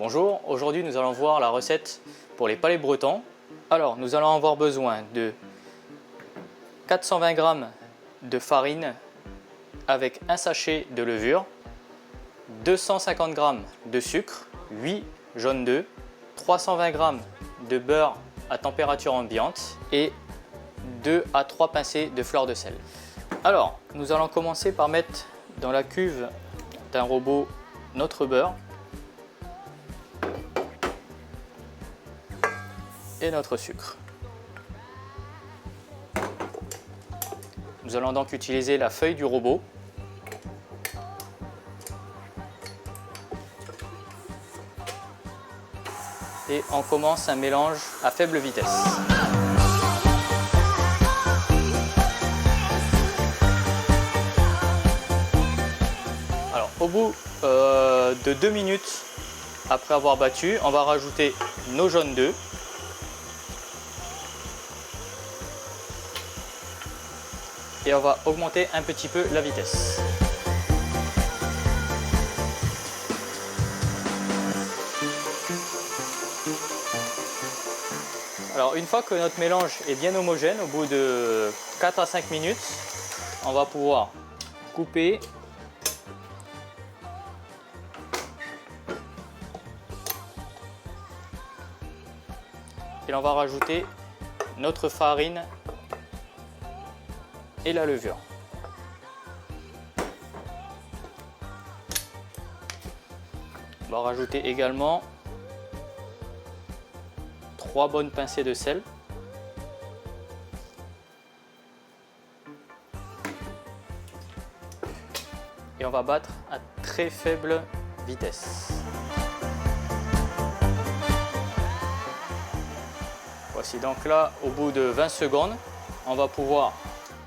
Bonjour, aujourd'hui nous allons voir la recette pour les palais bretons. Alors nous allons avoir besoin de 420 g de farine avec un sachet de levure, 250 g de sucre, 8 jaunes d'œufs, 320 g de beurre à température ambiante et 2 à 3 pincées de fleur de sel. Alors nous allons commencer par mettre dans la cuve d'un robot notre beurre et notre sucre. Nous allons donc utiliser la feuille du robot. Et on commence un mélange à faible vitesse. Alors au bout de 2 minutes après avoir battu, on va rajouter nos jaunes d'œufs. Et on va augmenter un petit peu la vitesse. Alors une fois que notre mélange est bien homogène, au bout de 4 à 5 minutes, on va pouvoir couper et on va rajouter notre farine et la levure. On va rajouter également 3 bonnes pincées de sel. Et on va battre à très faible vitesse. Voici donc là, au bout de 20 secondes, on va pouvoir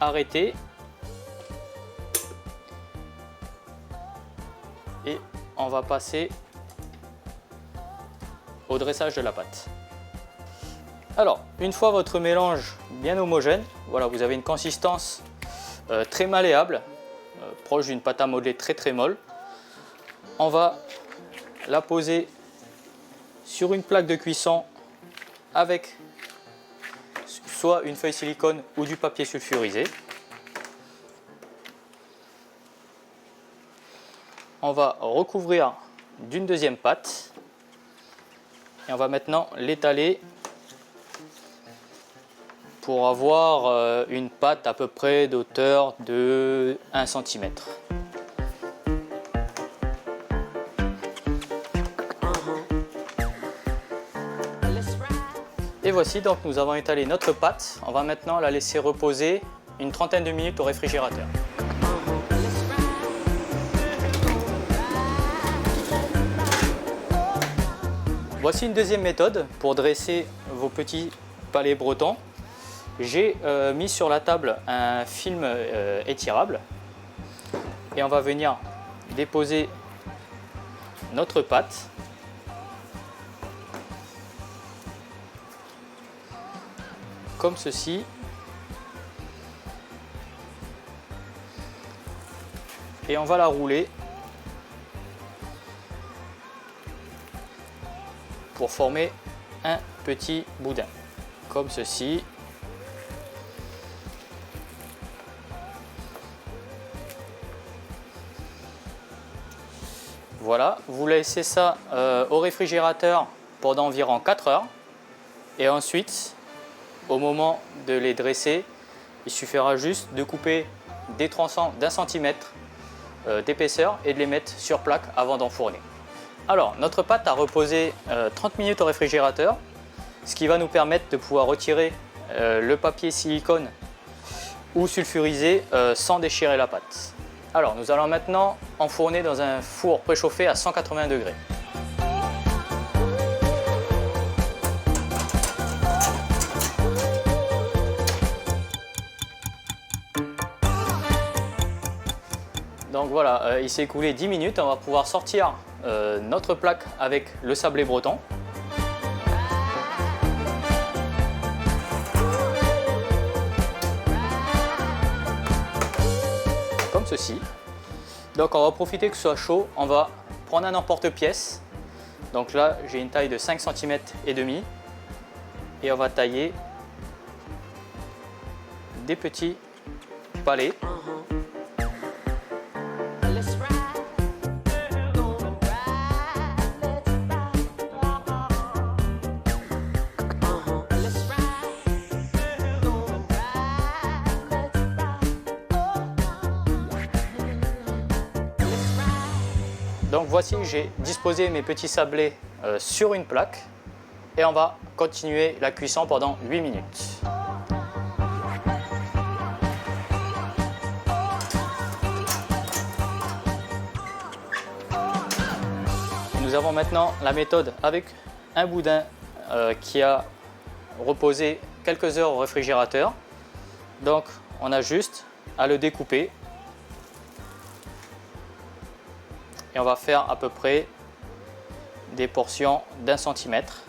arrêter et on va passer au dressage de la pâte. Alors une fois votre mélange bien homogène, voilà, vous avez une consistance très malléable, proche d'une pâte à modeler très molle. On va la poser sur une plaque de cuisson avec soit une feuille silicone ou du papier sulfurisé. On va recouvrir d'une deuxième pâte et on va maintenant l'étaler pour avoir une pâte à peu près d'auteur de 1 cm. Et voici, donc nous avons étalé notre pâte. On va maintenant la laisser reposer une trentaine de minutes au réfrigérateur. Voici une deuxième méthode pour dresser vos petits palais bretons. J'ai mis sur la table un film étirable et on va venir déposer notre pâte comme ceci. Et on va la rouler pour former un petit boudin, comme ceci. Voilà, vous laissez ça au réfrigérateur pendant environ 4 heures et ensuite, au moment de les dresser, il suffira juste de couper des tronçons d'1 centimètre d'épaisseur et de les mettre sur plaque avant d'enfourner. Alors, notre pâte a reposé 30 minutes au réfrigérateur, ce qui va nous permettre de pouvoir retirer le papier silicone ou sulfurisé sans déchirer la pâte. Alors, nous allons maintenant enfourner dans un four préchauffé à 180 degrés. Donc voilà, il s'est écoulé 10 minutes, on va pouvoir sortir notre plaque avec le sablé breton. comme ceci. Donc on va profiter que ce soit chaud, on va prendre un emporte-pièce Donc là, j'ai une taille de 5 cm et demi. Et on va tailler des petits palets. Donc voici, j'ai disposé mes petits sablés sur une plaque et on va continuer la cuisson pendant 8 minutes. Nous avons maintenant la méthode avec un boudin qui a reposé quelques heures au réfrigérateur. Donc on a juste à le découper. Et on va faire à peu près des portions d'1 centimètre.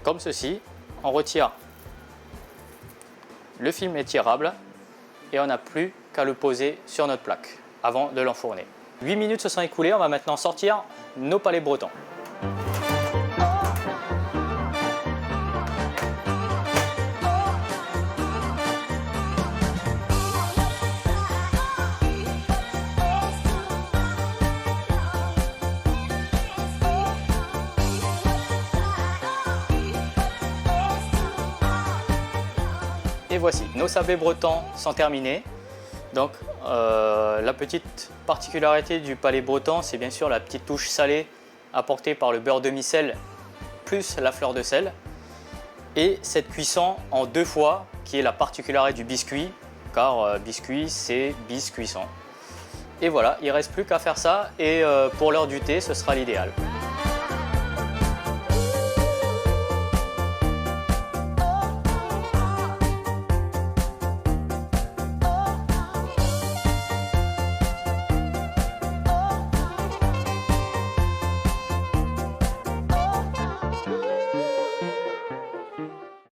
Comme ceci, on retire le film étirable et on n'a plus qu'à le poser sur notre plaque avant de l'enfourner. 8 minutes se sont écoulées, on va maintenant sortir nos palets bretons. Et voici, nos sablés bretons sont terminés. Donc la petite particularité du palais breton, c'est bien sûr la petite touche salée apportée par le beurre demi-sel plus la fleur de sel. Et cette cuisson en 2 fois, qui est la particularité du biscuit, car biscuit c'est bis cuisson. Et voilà, il ne reste plus qu'à faire ça et pour l'heure du thé, ce sera l'idéal.